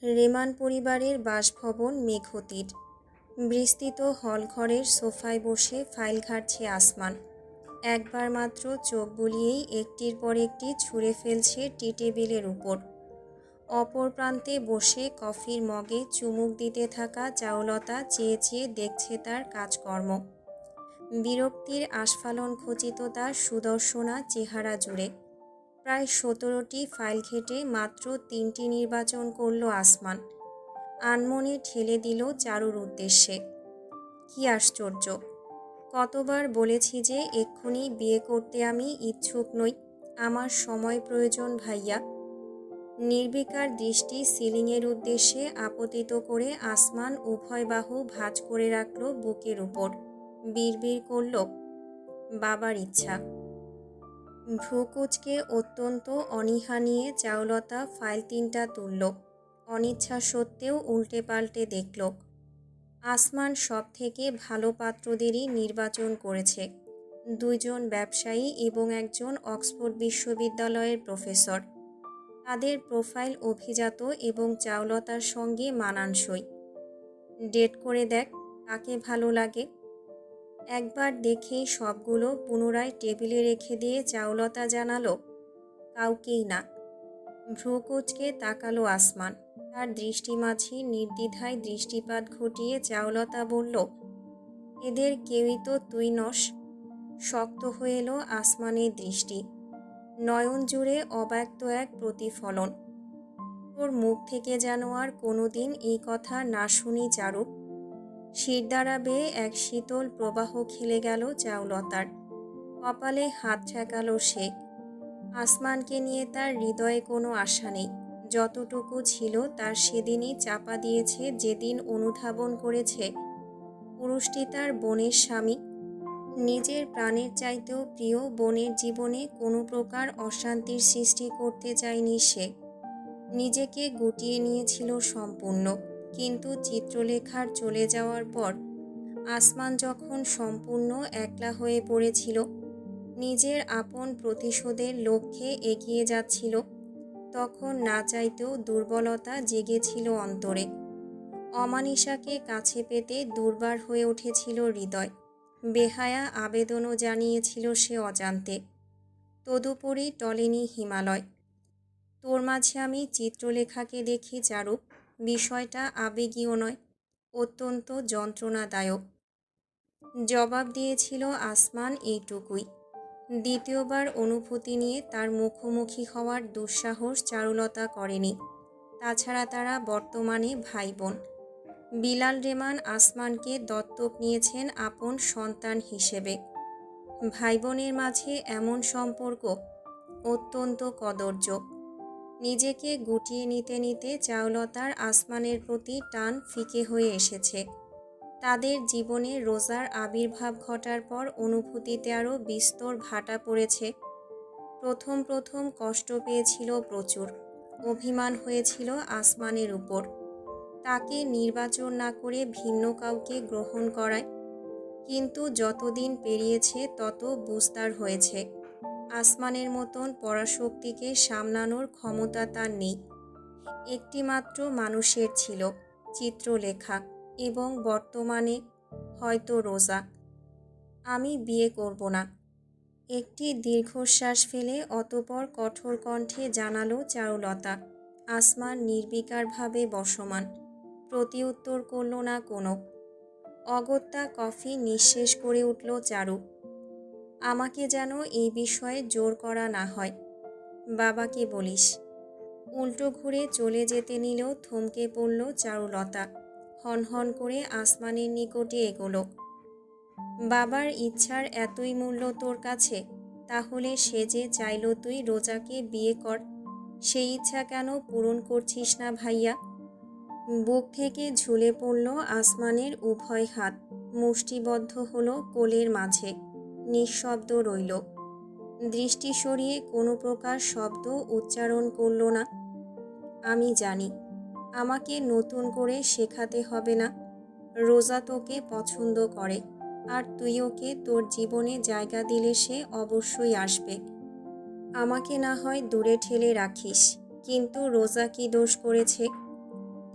রেমান পরিবারের বাসভবন মেঘতীর। বিস্তৃত হলঘরের সোফায় বসে ফাইল ঘাঁটছে আসমান। একবার মাত্র চোখ বুলিয়েই একটির পর একটি ছুঁড়ে ফেলছে টি টেবিলের উপর। অপর প্রান্তে বসে কফির মগে চুমুক দিতে থাকা চারুলতা চেয়ে চেয়ে দেখছে তার কাজকর্ম। বিরক্তির আস্ফালন খচিত তার সুদর্শনা চেহারা জুড়ে। প্রায় 17টি ফাইল ঘেঁটে মাত্র 3টি নির্বাচন করল আসমান। আনমনে ঠেলে দিল চারুর উদ্দেশ্যে। কি আশ্চর্য! কতবার বলেছি যে এক্ষুনি বিয়ে করতে আমি ইচ্ছুক নই, আমার সময় প্রয়োজন ভাইয়া। নির্বিকার দৃষ্টি সিলিংয়ের উদ্দেশ্যে আপতিত করে আসমান উভয় বাহু ভাঁজ করে রাখল বুকের উপর। বিড়বিড় করল, বাবার ইচ্ছা। ভ্রুকুচকে অত্যন্ত অনীহা নিয়ে চারুলতা ফাইল 3টা তুলল। অনিচ্ছা সত্ত্বেও উল্টে পাল্টে দেখল। আসমান সব থেকে ভালো পাত্রদেরই নির্বাচন করেছে। 2 জন ব্যবসায়ী এবং একজন অক্সফোর্ড বিশ্ববিদ্যালয়ের প্রফেসর। তাদের প্রোফাইল অভিজাত এবং চারুলতার সঙ্গে মানানসই। ডেট করে দেখ কাকে ভালো লাগে। একবার দেখেই সবগুলো পুনরায় টেবিলে রেখে দিয়ে চারুলতা জানালো, কাউকেই না। ভ্রুকুচকে তাকালো আসমান। তার দৃষ্টিমাঝি নির্দ্বিধায় দৃষ্টিপাত ঘটিয়ে চারুলতা বলল, এদের কেউই তো তুই নস। শক্ত হয়ে এলো আসমানের দৃষ্টি। নয়ন জুড়ে অব্যক্ত এক প্রতিফলন। তোর মুখ থেকে যেন আর কোনোদিন এই কথা না শুনি চারু। শিরদাঁড়া বেয়ে এক শীতল প্রবাহ খেলে গেল চারুলতার। কপালে হাত ঠেকালো সে। আসমানকে নিয়ে তার হৃদয়ে কোনো আশা নেই। যতটুকু ছিল তার সেদিনই চাপা দিয়েছে, যেদিন অনুধাবন করেছে পুরুষটি তার বোনের স্বামী। নিজের প্রাণের চাইতেও প্রিয় বোনের জীবনে কোনো প্রকার অশান্তির সৃষ্টি করতে চায়নি সে। নিজেকে গুটিয়ে নিয়েছিল সম্পূর্ণ। কিন্তু চিত্রলেখার চলে যাওয়ার পর আসমান যখন সম্পূর্ণ একলা হয়ে পড়েছিল, নিজের আপন প্রতিশোধের লক্ষ্যে এগিয়ে যাচ্ছিল, তখন না চাইতেও দুর্বলতা জেগেছিল অন্তরে। অমানিসাকে কাছে পেতে দুর্বার হয়ে উঠেছিল হৃদয়। বেহায়া আবেদনও জানিয়েছিল সে অজান্তে। তদুপরি টলেনি হিমালয়। তোর মাঝে আমি চিত্রলেখাকে দেখি চারু, বিষয়টা আবেগীয় নয়, অত্যন্ত যন্ত্রণাদায়ক। জবাব দিয়েছিল আসমান এইটুকুই। দ্বিতীয়বার অনুভূতি নিয়ে তার মুখোমুখি হওয়ার দুঃসাহস চারুলতা করেনি। তাছাড়া তারা বর্তমানে ভাই বোন। বিলাল রেমান আসমানকে দত্তক নিয়েছেন আপন সন্তান হিসেবে। ভাই বোনের মাঝে এমন সম্পর্ক অত্যন্ত কদর্য। নিজেকে গুটিয়ে নিতে নিতে চারুলতার আসমানের প্রতি টান ফিকে হয়ে এসেছে। তাদের জীবনে রোজার আবির্ভাব ঘটার পর অনুভূতিতে আরও বিস্তর ভাটা পড়েছে। প্রথম প্রথম কষ্ট পেয়েছিল প্রচুর। অভিমান হয়েছিল আসমানের উপর। তাকে নির্বাচন না করে ভিন্ন কাউকে গ্রহণ করায়। কিন্তু যতদিন পেরিয়েছে তত বুঝতার হয়েছে আসমানের মতন পরাশক্তিকে সামলানোর ক্ষমতা তার নেই। একটি মাত্র মানুষের ছিল, চিত্রলেখা, এবং বর্তমানে হয়তো রোজা। আমি বিয়ে করব না। একটি দীর্ঘশ্বাস ফেলে অতঃপর কঠোর কণ্ঠে জানালো চারুলতা। আসমান নির্বিকারভাবে বসমান, প্রতি উত্তর করল না কোনো। অগত্যা কফি নিঃশেষ করে উঠল চারু। আমাকে যেন এই বিষয়ে জোর করা না হয়, বাবাকে বলিস। উল্টো ঘুরে চলে যেতে নিলেও থমকে পড়ল চারুলতা। হনহন করে আসমানের নিকটে এগোলো। বাবার ইচ্ছার এতই মূল্য তোর কাছে, তাহলে সে যে চাইল তুই রোজাকে বিয়ে কর, সেই ইচ্ছা কেন পূরণ করছিস না ভাইয়া? বুক থেকে ঝুলে পড়ল আসমানের উভয় হাত। মুষ্টিবদ্ধ হলো কোলের মাঝে। নিঃশব্দ রইল। দৃষ্টি সরিয়ে কোনো প্রকার শব্দ উচ্চারণ করল না। আমি জানি আমাকে নতুন করে শেখাতে হবে না। রোজা তোকে পছন্দ করে, আর তুই ওকে তোর জীবনে জায়গা দিলে সে অবশ্যই আসবে। আমাকে না হয় দূরে ঠেলে রাখিস, কিন্তু রোজা কি দোষ করেছে?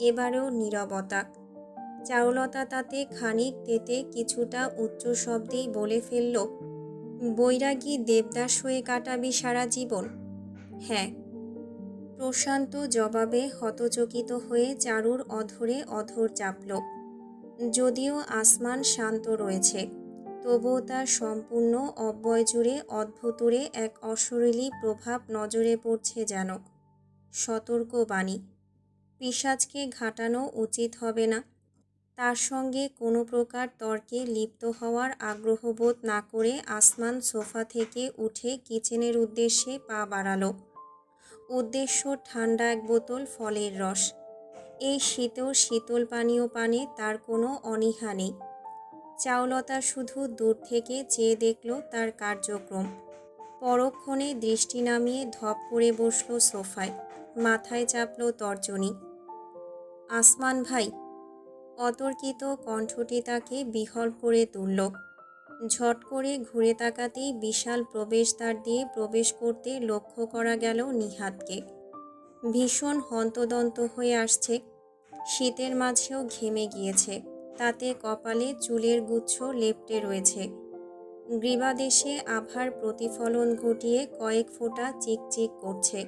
এবারেও নীরবতা। চারুলতা তাতে খানিক তেতে কিছুটা উচ্চ শব্দেই বলে ফেলল, বৈরাগী দেবদাস হয়ে কাটাবি সারা জীবন? হ্যাঁ। প্রশান্ত জবাবে হতচকিত হয়ে চারুর অধরে অধর চাপল। যদিও আসমান শান্ত রয়েছে, তবুও তার সম্পূর্ণ অব্যয় জুড়ে অদ্ভুতুরে এক অশরীরী প্রভাব নজরে পড়ছে যেন। সতর্ক বাণী। পিশাচকে ঘাটানো উচিত হবে না। তার সঙ্গে কোনো প্রকার তর্কে লিপ্ত হওয়ার আগ্রহবোধ না করে আসমান সোফা থেকে উঠে কিচেনের উদ্দেশ্যে পা বাড়ালো। উদ্দেশ্য ঠান্ডা এক বোতল ফলের রস। এই শীতেও শীতল পানীয় পানে তার কোনো অনীহা নেই। চারুলতা শুধু দূর থেকে চেয়ে দেখল তার কার্যক্রম। পরক্ষণে দৃষ্টি নামিয়ে ধপ করে বসল সোফায়, মাথায় চাপল তর্জনী। আসমান ভাই। অতর্কিত কণ্ঠটি তাকে বিহ্বল করে তুলল। ঝট করে ঘুরে তাকাতেই বিশাল প্রবেশদ্বার দিয়ে প্রবেশ করতে লক্ষ্য করা গেল নিহাতকে। ভীষণ হন্তদন্ত হয়ে আসছে, শীতের মাঝেও ঘেমে গিয়েছে, তাতে কপালে চুলের গুচ্ছ লেপ্টে রয়েছে। গ্রীবাদেশে আভার প্রতিফলন ঘটিয়ে কয়েক ফোঁটা চিকচিক করছে,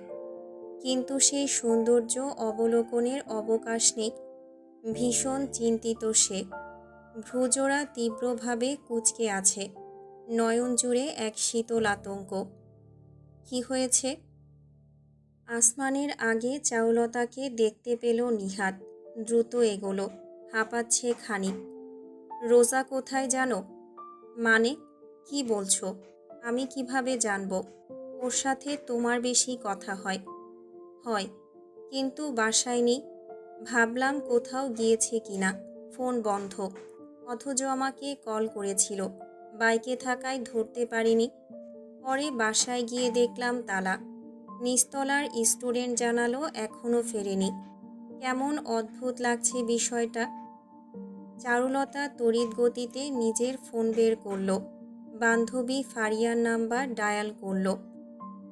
কিন্তু সেই সৌন্দর্য অবলোকনের অবকাশ নেই। ভীষণ চিন্তিত সে, ভ্রুজোড়া তীব্রভাবে কুঁচকে আছে, নয়ন জুড়ে এক শীতল আতঙ্ক। কি হয়েছে? আসমানের আগে চারুলতাকে দেখতে পেল নিহাত, দ্রুত এগোলো, হাঁপাচ্ছে খানিক। রোজা কোথায় জানো? মানে, কি বলছো? আমি কিভাবে জানবো? ওর সাথে তোমার বেশি কথা হয়। হয়, কিন্তু বাসায় নেই। ভাবলাম কোথাও গিয়েছে কিনা, ফোন বন্ধ। অথচ আমাকে কল করেছিল, বাইকে থাকায় ধরতে পারিনি। পরে বাসায় গিয়ে দেখলাম তালা। নিচতলার স্টুডেন্ট জানালো এখনও ফেরেনি। কেমন অদ্ভুত লাগছে বিষয়টা। চারুলতা তড়িৎ গতিতে নিজের ফোন বের করল, বান্ধবী ফারিয়ার নাম্বার ডায়াল করল।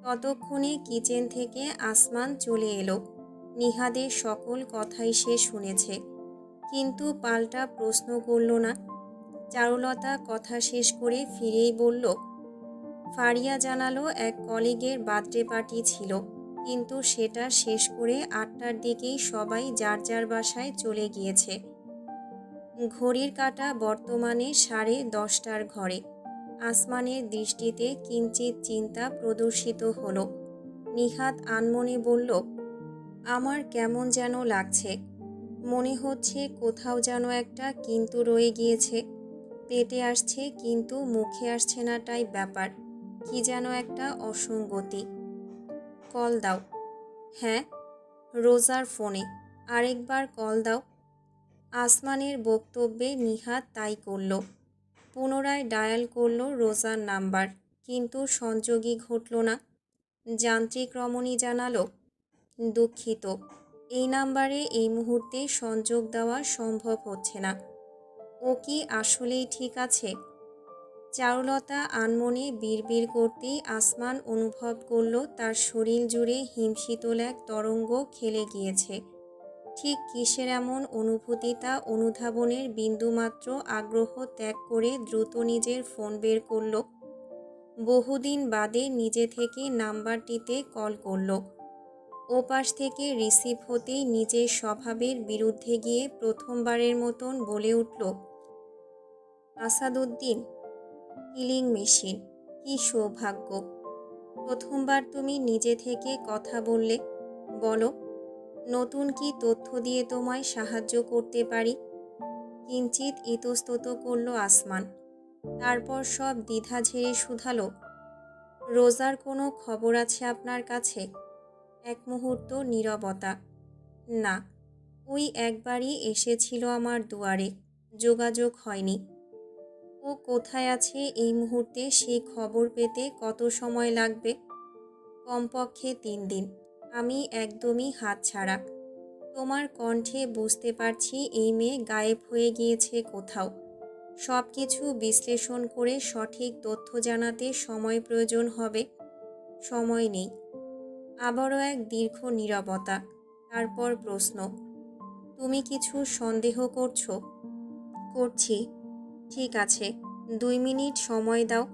ততক্ষণে কিচেন থেকে আসমান চলে এলো। নিহাদের সকল কথাই সে শুনেছে, কিন্তু পাল্টা প্রশ্ন করল না। চারুলতা কথা শেষ করে ফিরেই বলল, ফারিয়া জানালো এক কলিগের বার্থডে পার্টি ছিল, কিন্তু সেটা শেষ করে 8টার দিকেই সবাই যার যার বাসায় চলে গিয়েছে। ঘড়ির কাঁটা বর্তমানে 10:30টার ঘরে। আসমানের দৃষ্টিতে কিঞ্চিত চিন্তা প্রদর্শিত হলো। নিহাত আনমনে বলল, আমার কেমন যেন লাগছে। মনে হচ্ছে কোথাও যেন একটা কিন্তু রয়ে গিয়েছে। পেটে আসছে কিন্তু মুখে আসছে নাটাই ব্যাপার। কি যেন একটা অসঙ্গতি। কল দাও। হ্যাঁ, রোজার ফোনে। আরেকবার কল দাও। আসমানের বক্তব্যে নিহাত তাই করল। পুনরায় ডায়াল করল রোজার নাম্বার, কিন্তু সংযোগই ঘটল না। যান্ত্রিক রমণী জানালো, দুঃখিত, এই নাম্বারে এই মুহূর্তে সংযোগ দেওয়া সম্ভব হচ্ছে না। ও কি আসলেই ঠিক আছে? চারুলতা আনমনে বিড়বিড় করতেই আসমান অনুভব করল তার শরীর জুড়ে হিমশীতল এক তরঙ্গ খেলে গিয়েছে। ঠিক কিসের এমন অনুভূতি তা অনুধাবনের বিন্দুমাত্র আগ্রহ ত্যাগ করে দ্রুত নিজের ফোন বের করল। বহুদিন বাদে নিজে থেকে নাম্বারটিতে কল করল। ওপাশ থেকে রিসিভ হতেই নিজের স্বভাবের বিরুদ্ধে গিয়ে প্রথমবারের মতন বলে উঠল, আসাদুদ্দিন। কিলিং মেশিন, কি সৌভাগ্য! প্রথমবার তুমি নিজে থেকে কথা বললে। বলো, নতুন কি তথ্য দিয়ে তোমায় সাহায্য করতে পারি? কিঞ্চিত ইতস্তত করল আসমান, তারপর সব দ্বিধা ঝেড়ে শুধালো, রোজার কোনো খবর আছে আপনার কাছে? এক মুহূর্ত নীরবতা। না, ওই একবারই এসেছিল আমার দুয়ারে, যোগাযোগ হয়নি। ও কোথায় আছে এই মুহূর্তে সেই খবর পেতে কত সময় লাগবে? কমপক্ষে 3 দিন। আমি একদমই হাতছাড়া। তোমার কণ্ঠে বুঝতে পারছি এই মেয়ে গায়েব হয়ে গিয়েছে কোথাও। সব কিছু বিশ্লেষণ করে সঠিক তথ্য জানাতে সময় প্রয়োজন হবে। সময় নেই। আবারও এক দীর্ঘ নীরবতা, তারপর প্রশ্ন, তুমি কিছু সন্দেহ করছো? করছি। ঠিক আছে, 2 মিনিট সময় দাও।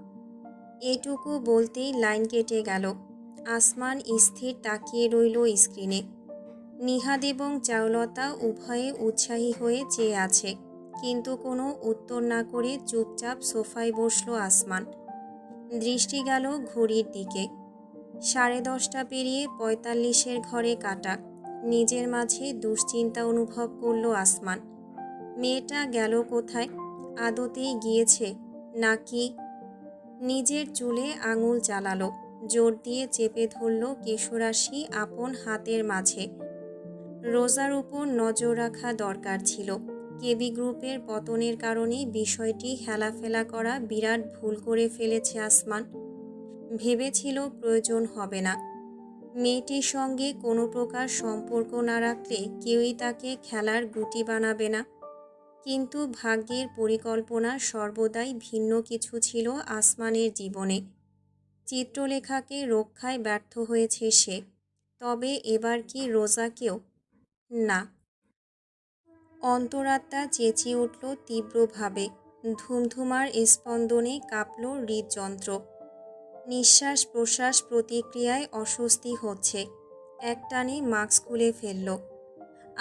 এটুকু বলতেই লাইন কেটে গেল। আসমান স্থির তাকিয়ে রইল স্ক্রিনে। নিহাদ এবং চারুলতা উভয়ে উৎসাহী হয়ে চেয়ে আছে, কিন্তু কোনো উত্তর না করে চুপচাপ সোফায় বসলো আসমান। দৃষ্টি গেল ঘড়ির দিকে। 10:30 পেরিয়ে 45-এর ঘরে কাটা। নিজের মাঝে দুশ্চিন্তা অনুভব করলো আসমান। মেয়েটা গেল কোথায়? আদতেই গিয়েছে নাকি? নিজের চুলে আঙুল চালালো, জোর দিয়ে চেপে ধরল কেশরাশি আপন হাতের মাঝে। রোজার উপর নজর রাখা দরকার ছিল। কেবি গ্রুপের পতনের কারণে বিষয়টি হেলাফেলা করা বিরাট ভুল করে ফেলেছে আসমান। ভেবেছিল প্রয়োজন হবে না। মেয়েটির সঙ্গে কোনো প্রকার সম্পর্ক না রাখলে কেউই তাকে খেলার গুটি বানাবে না। কিন্তু ভাগ্যের পরিকল্পনা সর্বদাই ভিন্ন কিছু ছিল আসমানের জীবনে। চিত্রলেখাকে রক্ষায় ব্যর্থ হয়েছে সে। তবে এবার কি রোজাকেও? না। অন্তরাত্মা চেঁচিয়ে উঠল তীব্রভাবে। ধুমধুমার স্পন্দনে কাঁপল হৃদযন্ত্র। নিঃশ্বাস প্রশ্বাস প্রতিক্রিয়ায় অস্বস্তি হচ্ছে। একটানে মাস্ক খুলে ফেলল।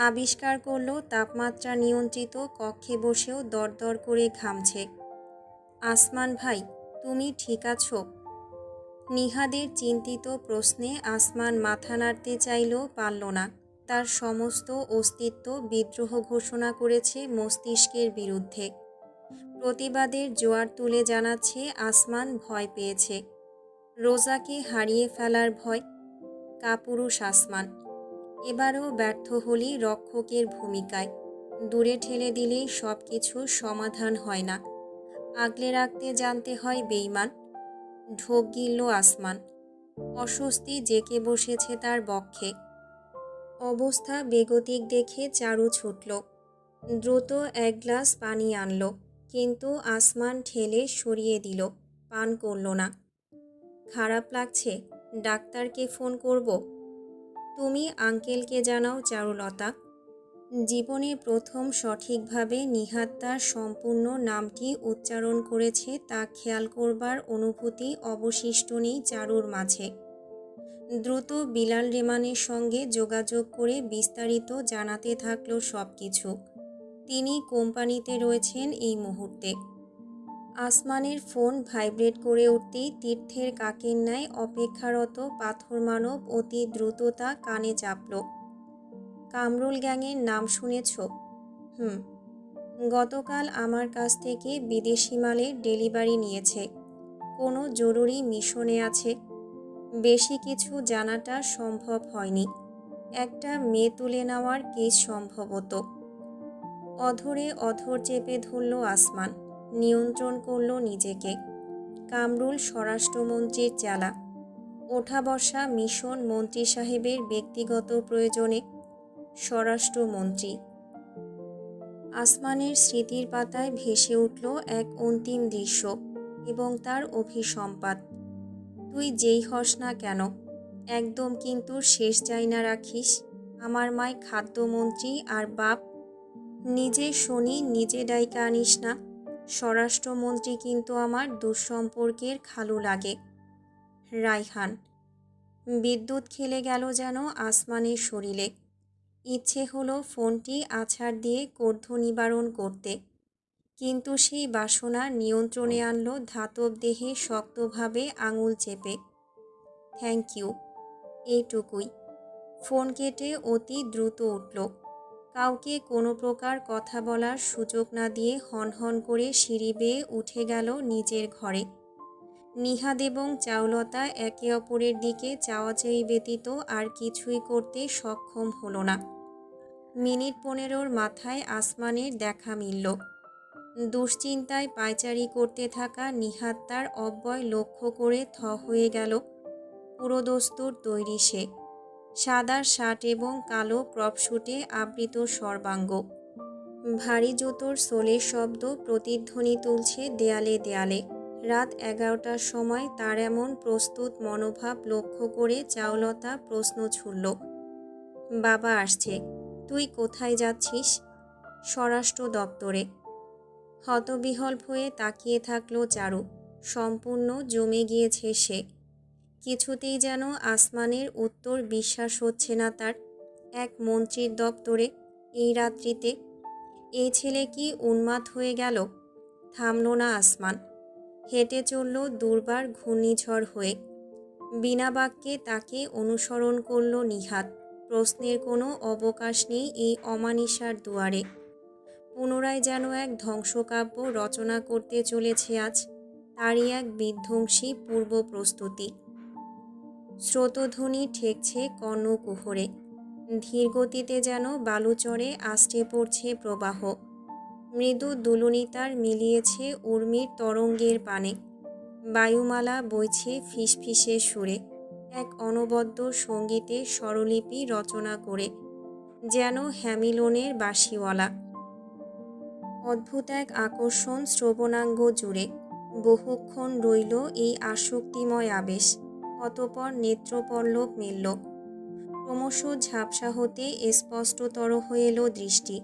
আবিষ্কার করল তাপমাত্রা নিয়ন্ত্রিত কক্ষে বসেও দরদর করে ঘামছে। আসমান ভাই, তুমি ঠিক আছো? নিহাদের চিন্তিত প্রশ্নে আসমান মাথা নাড়তে চাইলেও পারল না। তার সমস্ত অস্তিত্ব বিদ্রোহ ঘোষণা করেছে মস্তিষ্কের বিরুদ্ধে। প্রতিবাদের জোয়ার তুলে জানাচ্ছে আসমান ভয় পেয়েছে। রোজাকে হারিয়ে ফেলার ভয়। কাপুরুষ আসমান। এবারও ব্যর্থ হলি রক্ষকের ভূমিকায়। দূরে ঠেলে দিলেই সব কিছু সমাধান হয় না, আগলে রাখতে জানতে হয় বেইমান। ঢোক গিলল আসমান। অস্বস্তি জেঁকে বসেছে তার বক্ষে। অবস্থা বেগতিক দেখে চারু ছুটল। দ্রুত 1 গ্লাস পানি আনল, কিন্তু আসমান ঠেলে সরিয়ে দিল। পান করল না। খারাপ লাগছে? ডাক্তারকে ফোন করব? তুমি আঙ্কেলকে জানাও চারুলতা। জীবনে প্রথম সঠিকভাবে নিহাদ তার সম্পূর্ণ নামটি উচ্চারণ করেছে তা খেয়াল করবার অনুভূতি অবশিষ্ট নেই চারুর মাঝে। দ্রুত বিলাল রেমানের সঙ্গে যোগাযোগ করে বিস্তারিত জানাতে থাকল সব কিছু। তিনি কোম্পানিতে রয়েছেন এই মুহূর্তে। আসমানের ফোন ভাইব্রেট করে উঠতেই তীর্থের কাকের ন্যায় অপেক্ষারত পাথর মানব অতি দ্রুততা কানে চাপল। কামরুল গ্যাংয়ের নাম শুনেছ? হুম। গতকাল আমার কাছ থেকে বিদেশি মালের ডেলিভারি নিয়েছে। কোনো জরুরি মিশনে আছে। বেশি কিছু জানাটা সম্ভব হয়নি। একটা মেয়ে তুলে নেওয়ার কেস সম্ভবত। অধরে অধর চেপে ধরল আসমান। নিয়ন্ত্রণ করল নিজেকে। কামরুল স্বরাষ্ট্রমন্ত্রীর চেলা। ওঠা বসা মিশন মন্ত্রী সাহেবের ব্যক্তিগত প্রয়োজনে। স্বরাষ্ট্রমন্ত্রী। আসমানের স্মৃতির পাতায় ভেসে উঠল এক অন্তিম দৃশ্য এবং তার অভিসম্পাত। তুই যেই হস না কেন, একদম কিন্তু শেষ যায় না রাখিস। আমার মায় খাদ্যমন্ত্রী আর বাপ। নিজে শনি নিজে ডাইকা আনিস না। স্বরাষ্ট্রমন্ত্রী কিন্তু আমার দুঃসম্পর্কের খালু লাগে। রায়হান। বিদ্যুৎ খেলে গেল যেন আসমানের শরীরে। ইচ্ছে হলো ফোনটি আছাড় দিয়ে ক্রোধ নিবারণ করতে, কিন্তু সেই বাসনা নিয়ন্ত্রণে আনল ধাতব দেহে শক্তভাবে আঙুল চেপে। থ্যাংক ইউ, এইটুকুই। ফোন কেটে অতি দ্রুত উঠল। কাউকে কোনো প্রকার কথা বলার সুযোগ না দিয়ে হনহন করে সিঁড়ি বেয়ে উঠে গেল নিজের ঘরে। নিহাদ এবং চারুলতা একে অপরের দিকে চাওয়াচাই ব্যতীত আর কিছুই করতে সক্ষম হলো না। মিনিট 15-র মাথায় আসমানের দেখা মিলল। দুশ্চিন্তায় পায়চারি করতে থাকা নিহাদ তার অব্যয় লক্ষ্য করে থ হয়ে গেল। পুরোদস্তুর তৈরি সে। সাদা শার্ট এবং কালো ক্রপ শুটে আবৃত সর্বাঙ্গ। ভারী জুতোর সোলের শব্দ প্রতিধ্বনি তুলছে দেয়ালে দেয়ালে। রাত 11টার সময় তার এমন প্রস্তুত মনোভাব লক্ষ্য করে চারুলতা প্রশ্ন ছুড়ল। বাবা আসছে। তুই কোথায় যাচ্ছিস? স্বরাষ্ট্র দপ্তরে। হতবিহ্বল হয়ে তাকিয়ে থাকলো চারু। সম্পূর্ণ জমে গিয়েছে সে। কিছুতেই যেন আসমানের উত্তর বিশ্বাস হচ্ছে না তার। এক মন্ত্রীর দপ্তরে এই রাত্রিতে? এই ছেলে কি উন্মাদ হয়ে গেল? থামল না আসমান। হেঁটে চলল দুর্বার ঘূর্ণিঝড় হয়ে। বিনা বাক্যে তাকে অনুসরণ করল নিহাত। প্রশ্নের কোনো অবকাশ নেই এই অমানিসার দুয়ারে। পুনরায় যেন এক ধ্বংসকাব্য রচনা করতে চলেছে আজ। তারই এক বিধ্বংসী পূর্ব প্রস্তুতি। স্রোতধ্বনি ঠেকছে কর্ণকুহরে। ধীরগতিতে যেন বালুচরে আষ্টে পড়ছে প্রবাহ। মৃদু দুলুনিতার মিলিয়েছে উর্মির তরঙ্গের পানে। বায়ুমালা বইছে ফিসফিসে সুরে, এক অনবদ্য সঙ্গীতে স্বরলিপি রচনা করে, যেন হ্যামিলনের বাঁশিওয়ালা। অদ্ভুত এক আকর্ষণ শ্রবণাঙ্গ জুড়ে। বহুক্ষণ রইল এই আসক্তিময় আবেশ। অতঃপর নেত্রপল্লব মেলল। ক্রমশ ঝাপসা হতে স্পষ্টতর হয়ে এলো দৃষ্টি।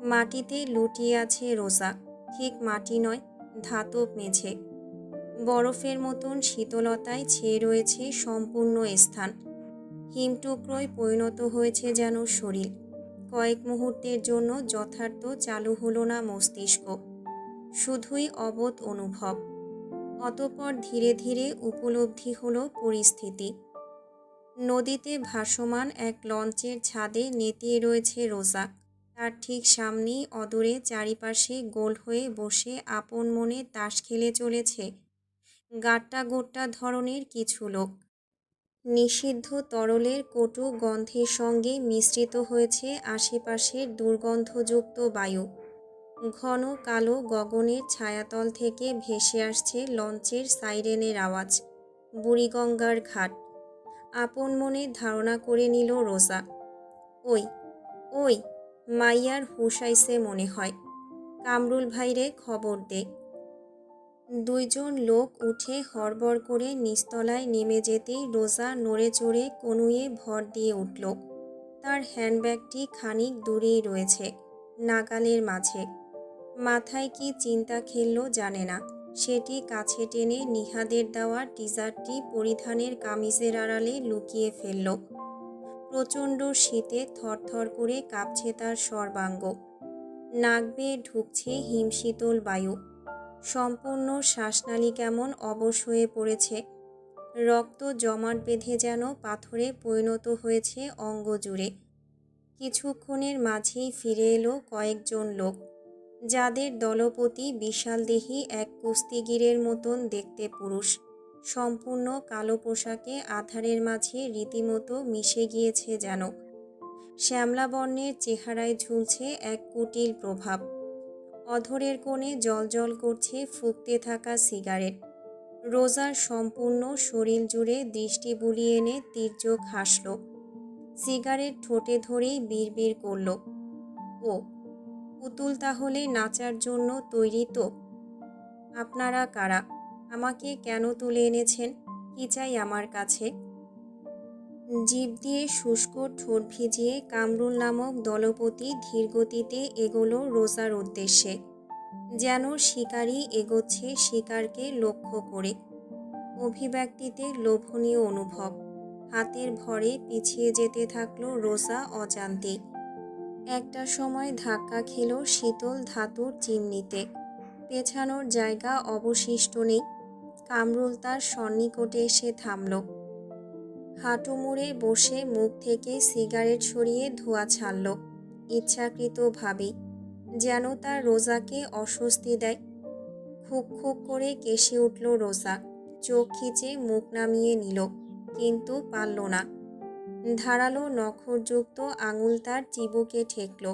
মাটিতে লুটিয়ে আছে রোজা। ঠিক মাটি নয়, ধাতব মেঝে। বরফের মতন শীতলতায় ছেয়ে রয়েছে সম্পূর্ণ স্থান। হিমটুকরোয় পরিণত হয়েছে যেন শরীর। কয়েক মুহূর্তের জন্য যথার্থ চালু হলো না মস্তিষ্ক, শুধুই অবোধ অনুভব। অতঃপর ধীরে ধীরে উপলব্ধি হলো পরিস্থিতি। নদীতে ভাসমান এক লঞ্চের ছাদে নেতিয়ে রয়েছে রোজা। তার ঠিক সামনেই অদূরে চারিপাশে গোল হয়ে বসে আপন মনে তাস খেলে চলেছে গাট্টা গোট্টা ধরনের কিছু লোক। নিষিদ্ধ তরলের কটু গন্ধের সঙ্গে মিশ্রিত হয়েছে আশেপাশের দুর্গন্ধযুক্ত বায়ু। ঘন কালো গগনের ছায়াতল থেকে ভেসে আসছে লঞ্চের সাইরেনের আওয়াজ। বুড়িগঙ্গার ঘাট। আপন মনে ধারণা করে নিল রোজা। ওই ওই মাইয়ার হুঁশ আইছে মনে হয়। কামরুল ভাইরে খবর দে। দুইজন লোক উঠে হড়বড় করে নিচতলায় নেমে যেতেই রোজা নড়ে চড়ে কনুয়ে ভর দিয়ে উঠল। তার হ্যান্ডব্যাগটি খানিক দূরেই রয়েছে, নাগালের মাঝে। মাথায় কি চিন্তা খেলল জানে না। সেটি কাছে টেনে নিহাদের দেওয়া টিজারটি পরিধানের কামিজের আড়ালে লুকিয়ে ফেলল। প্রচণ্ড শীতে থরথর করে কাঁপছে তার সর্বাঙ্গ। নাক বেয়ে ঢুকছে হিমশীতল বায়ু। সম্পূর্ণ শ্বাসনালী কেমন অবশ হয়ে পড়েছে। রক্ত জমাট বেঁধে যেন পাথরে পরিণত হয়েছে অঙ্গ জুড়ে। কিছুক্ষণের মাঝেই ফিরে এলো কয়েকজন লোক, যাদের দলপতি বিশালদেহী এক কুস্তিগিরের মতন দেখতে পুরুষ। সম্পূর্ণ কালো পোশাকে আধারের মাঝে রীতিমতো মিশে গিয়েছে যেন। শ্যামলা বর্ণের চেহারায় ঝুলছে এক কুটিল প্রভাব। অধরের কোণে জ্বলজ্বল করছে ফুঁকতে থাকা সিগারেট। রোজার সম্পূর্ণ শরীর জুড়ে দৃষ্টি বুলিয়ে এনে তির্যক হাসল। সিগারেট ঠোঁটে ধরেই বিড়বিড় করল, ও পুতুল তাহলে নাচার জন্য তৈরি তো? আপনারা কারা? আমাকে কেন তুলে এনেছেন? কি চাই আমার কাছে? জিভ দিয়ে শুষ্ক ঠোঁট ভিজিয়ে কামরুল নামক দলপতি ধীরগতিতে এগোলো রোজার উদ্দেশ্যে, যেন শিকারী এগোচ্ছে শিকারকে লক্ষ্য করে। অভিব্যক্তিতে লোভনীয় অনুভব। হাতের ভরে পিছিয়ে যেতে থাকলো রোজা অজান্তেই। একটা সময় ধাক্কা খেল শীতল ধাতুর চিমনিতে। পেছানোর জায়গা অবশিষ্ট নেই। কামরুল তার সন্নিকটে এসে থামল। হাঁটু মুড়ে বসে মুখ থেকে সিগারেট সরিয়ে ধোঁয়া ছাড়ল, ইচ্ছাকৃতভাবেই, যেন তার রোজাকে অস্বস্তি দেয়। খুক খুক করে কেশে উঠল রোজা। চোখ খিচে মুখ নামিয়ে নিল, কিন্তু পারল না। ধারালো নখরযুক্ত আঙুল তার চিবুকে ঠেকল।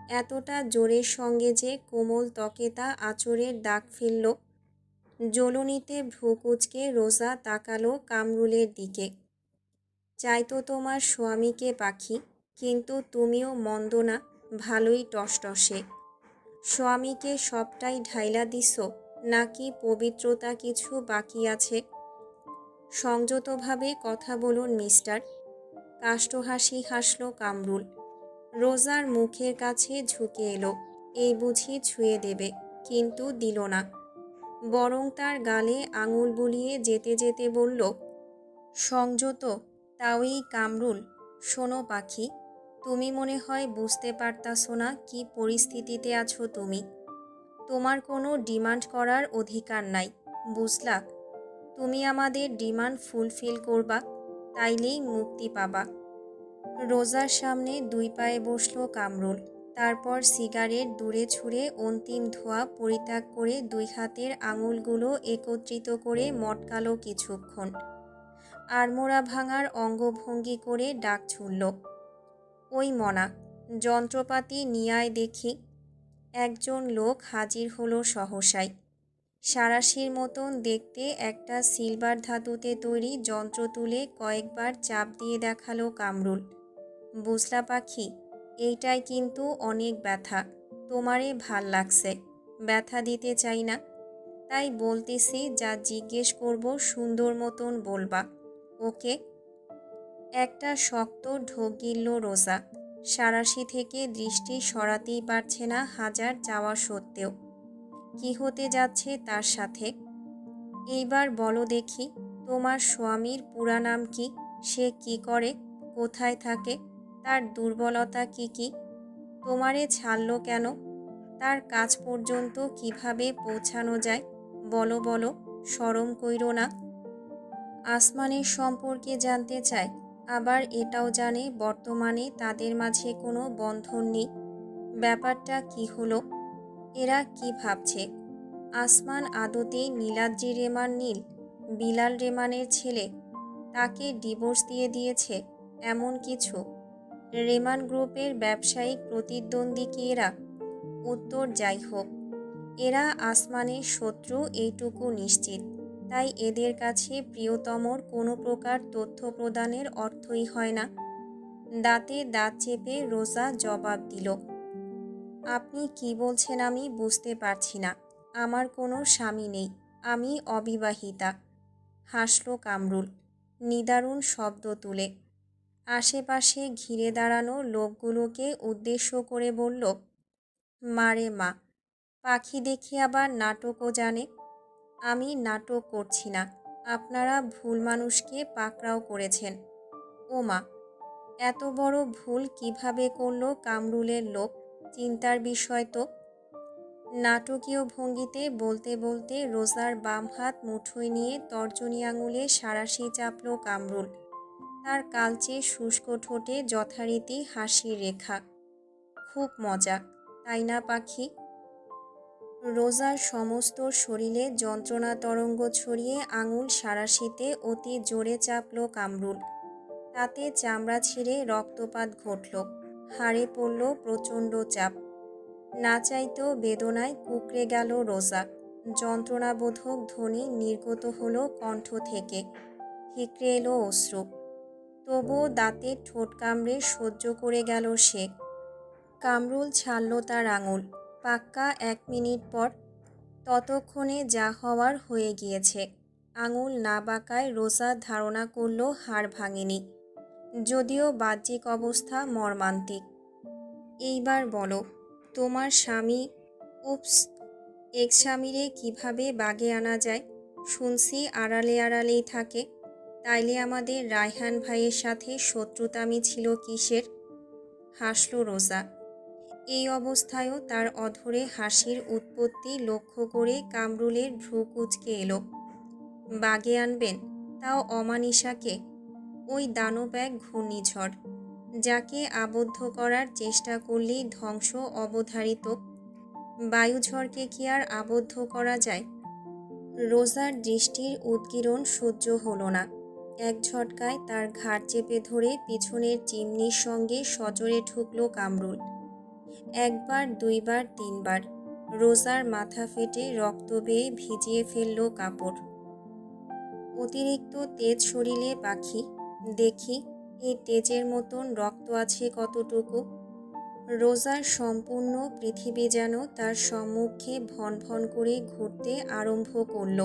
এতটা জোরের সঙ্গে যে কোমল ত্বকে তা আঁচড়ের দাগ ফেলল। জ্বলুনিতে ভ্রু কুঁচকে রোজা তাকালো কামরুলের দিকে। চাইতো তোমার স্বামীকে পাখি, কিন্তু তুমিও মন্দ না, ভালোই টসটসে। স্বামীকে সবটাই ঢাইলা দিস, নাকি পবিত্রতা কিছু বাকি আছে? সংযতভাবে কথা বলুন মিস্টার। কাষ্ঠহাসি হাসল কামরুল। রোজার মুখের কাছে ঝুঁকে এলো, এই বুঝি ছুঁয়ে দেবে, কিন্তু দিল না। বরং তার গালে আঙুল বুলিয়ে যেতে যেতে বলল, সংযত, তাওই কামরুল। শোনো পাখি, তুমি মনে হয় বুঝতে পারতাছো না কি পরিস্থিতিতে আছো তুমি। তোমার কোনো ডিমান্ড করার অধিকার নাই, বুঝলা? তুমি আমাদের ডিমান্ড ফুলফিল করবা, তাইলেই মুক্তি পাবা। রোজার সামনে 2 পায়ে বসল কামরুল। তারপর সিগারেট দূরে ছুঁড়ে অন্তিম ধোঁয়া পরিত্যাগ করে 2 হাতের আঙুলগুলো একত্রিত করে মটকালো কিছুক্ষণ। আড়মোড়া ভাঙার অঙ্গভঙ্গি করে ডাক ছুড়ল, ওই মনা, যন্ত্রপাতি নিয়ায় দেখি। একজন লোক হাজির হলো সহসাই। সাঁড়াশির মতন দেখতে একটা সিলভার ধাতুতে তৈরি যন্ত্র তুলে কয়েকবার চাপ দিয়ে দেখালো কামরুল। বুঝলা পাখি, এইটাই কিন্তু অনেক ব্যথা। তোমারে ভাল লাগছে, ব্যথা দিতে চাই না, তাই বলতেছি যা জিজ্ঞেস করব সুন্দর মতন বলবা, ওকে? একটা শক্ত ঢোক গিলল রোজা। সাঁড়াশি থেকে দৃষ্টি সরাতেই পারছে না হাজার চাওয়া সত্ত্বেও। কি হতে যাচ্ছে তার সাথে? এইবার বলো দেখি, তোমার স্বামীর পুরা নাম কি? সে কি করে? কোথায় থাকে? তার দুর্বলতা কি কি? তোমারে ছাড়লো কেন? তার কাজ পর্যন্ত কিভাবে পৌঁছানো যায়? বলো বলো, শরম কইরো না। আসমানের সম্পর্কে জানতে চায়, আবার এটাও জানে বর্তমানে তাদের মাঝে কোনো বন্ধন নেই। ব্যাপারটা কি হলো? এরা কি ভাবছে? আসমান আদতে নীলাদ্রি রেমান নীল, বিলাল রেমানের ছেলে, তাকে ডিভোর্স দিয়ে দিয়েছে, এমন কিছু? রেমান গ্রুপের ব্যবসায়িক প্রতিদ্বন্দ্বী কি এরা? উত্তর যাই হোক, এরা আসমানের শত্রু এইটুকু নিশ্চিত। তাই এদের কাছে প্রিয়তমর কোনো প্রকার তথ্য প্রদানের অর্থই হয় না। দাঁতে দাঁত চেপে রোজা জবাব দিল, আপনি কি বলছেন আমি বুঝতে পারছি না। আমার কোনো স্বামী নেই, আমি অবিবাহিতা। হাসল কামরুল নিদারুণ শব্দ তুলে। আশেপাশে ঘিরে দাঁড়ানো লোকগুলোকে উদ্দেশ্য করে বলল, মারে মা, পাখি দেখি আবার নাটকও জানে। আমি নাটক করছি না, আপনারা ভুল মানুষকে পাকড়াও করেছেন। ও মা, এত বড় ভুল কিভাবে করলো কামরুলের লোক? চিন্তার বিষয় তো। নাটকীয় ভঙ্গিতে বলতে বলতে রোজার বাম হাত মুঠোয় নিয়ে তর্জনী আঙুলে সাঁড়াশি চাপল কামরুল। তার কালচে শুষ্ক ঠোঁটে যথারীতি হাসির রেখা। খুব মজা, তাই না পাখি? রোজার সমস্ত শরীরে যন্ত্রণা তরঙ্গ ছড়িয়ে আঙুল সাঁড়াশিতে অতি জোরে চাপল কামরুল। তাতে চামড়া ছিঁড়ে রক্তপাত ঘটল। হাড়ে পড়ল প্রচণ্ড চাপ। না চাইতেও বেদনায় কুঁকড়ে গেল রোজা। যন্ত্রণাবোধক ধ্বনি নির্গত হলো কণ্ঠ থেকে। ঠিকরে এলো অশ্রু। তবুও দাঁতে ঠোঁট কামড়ে সহ্য করে গেল সে। কামরুল ছাড়ল তার আঙুল। পাক্কা 1 মিনিট পর। ততক্ষণে যা হওয়ার হয়ে গিয়েছে। আঙুল না বাঁকায় রোজা ধারণা করল হাড় ভাঙেনি, যদিও বাহ্যিক অবস্থা মর্মান্তিক। এইবার বলো, তোমার স্বামী, উপস, এক্স স্বামীরে কীভাবে বাগে আনা যায়? শুনছি আড়ালে আড়ালেই থাকে। তাইলে আমাদের রায়হান ভাইয়ের সাথে শত্রুতামি ছিল কিসের? হাসল রোজা। এই অবস্থায়ও তার অধরে হাসির উৎপত্তি লক্ষ্য করে কামরুলের ভ্রু কুঁচকে এলো। বাগে আনবেন, তাও অমানিসাকে? ওই দানব এক ঘূর্ণিঝড়, যাকে আবদ্ধ করার চেষ্টা করলেই ধ্বংস অবধারিত। বায়ুঝড়কে কি আর আবদ্ধ করা যায়? রোজার দৃষ্টির উদগীরণ সহ্য হলো না। এক ঝটকায় তার ঘাড় চেপে ধরে পিছনের চিমনির সঙ্গে সজোরে ঠুকল কামরুল। 1 বার 2 বার 3 বার। রোজার মাথা ফেটে রক্ত বেয়ে ভিজিয়ে ফেলল কাপড়। অতিরিক্ত তেজ শরীরে পাখি, দেখি এই তেজের মতন রক্ত আছে কতটুকু। রোজার সম্পূর্ণ পৃথিবী যেন তার সম্মুখে ভন ভন করে ঘুরতে আরম্ভ করল।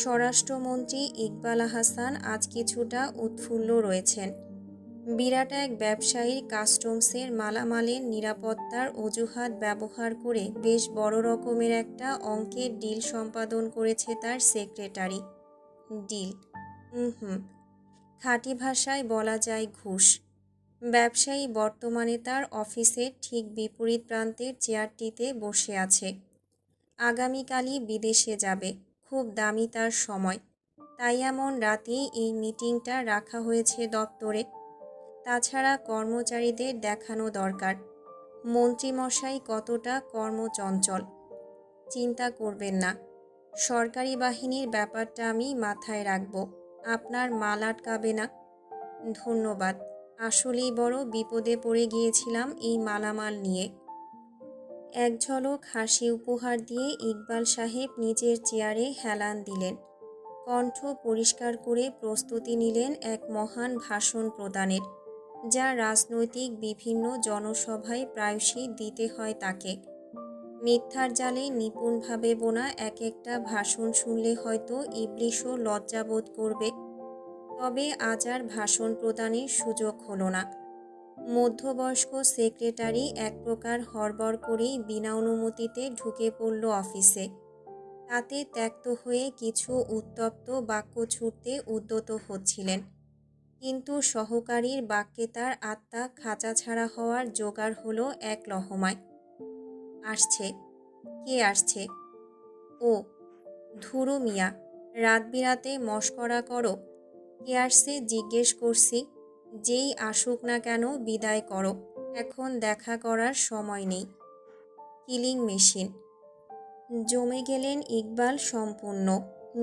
স্বরাষ্ট্রমন্ত্রী ইকবাল হাসান আজ কিছুটা উৎফুল্ল রয়েছেন। বিরাট এক ব্যবসায়ীর কাস্টমসের মালামালের নিরাপত্তার অজুহাত ব্যবহার করে বেশ বড় রকমের একটা অঙ্কের ডিল সম্পাদন করেছে তার সেক্রেটারি। ডিল, হুম, খাঁটি ভাষায় বলা যায় ঘুষ। ব্যবসায়ী বর্তমানে তার অফিসের ঠিক বিপরীত প্রান্তের চেয়ারটিতে বসে আছে। আগামীকালই বিদেশে যাবে, খুব দামি তার সময়, তাই এমন রাতেই এই মিটিংটা রাখা হয়েছে দপ্তরে। তাছাড়া কর্মচারীদের দেখানো দরকার মন্ত্রীমশাই কতটা কর্মচঞ্চল। চিন্তা করবেন না, সরকারি বাহিনীর ব্যাপারটা আমি মাথায় রাখব, আপনার মাল আটকাবে না। ধন্যবাদ, আসলেই বড় বিপদে পড়ে গিয়েছিলাম এই মালামাল নিয়ে। এক ঝলক হাসি উপহার দিয়ে ইকবাল সাহেব নিজের চেয়ারে হেলান দিলেন। কণ্ঠ পরিষ্কার করে প্রস্তুতি নিলেন এক মহান ভাষণ প্রদানের, যা রাজনৈতিক বিভিন্ন জনসভায় প্রায়শই দিতে হয় তাকে। মিথ্যার জালে নিপুণভাবে বোনা এক একটা ভাষণ শুনলে হয়তো ইবলিশও লজ্জাবোধ করবে। তবে আজ আর ভাষণ প্রদানের সুযোগ হলো না। মধ্যবয়স্ক সেক্রেটারি এক প্রকার হড়বড় করেই বিনা অনুমতিতে ঢুকে পড়ল অফিসে। তাতে ত্যক্ত হয়ে কিছু উত্তপ্ত বাক্য ছুটতে উদ্যত হচ্ছিলেন, কিন্তু সহকারীর বাক্যে তার আত্মা খাঁচাছাড়া হওয়ার জোগাড় হলো এক লহমায়। আসছে, কে আসছে? ও, ধুরু মিয়া, রাত বিরাতে মশকরা করো। কে আসছে জিজ্ঞেস করছি, যেই আসুক না কেন বিদায় করো, এখন দেখা করার সময় নেই। Killing machine. জমে গেলেন ইকবাল সম্পূর্ণ।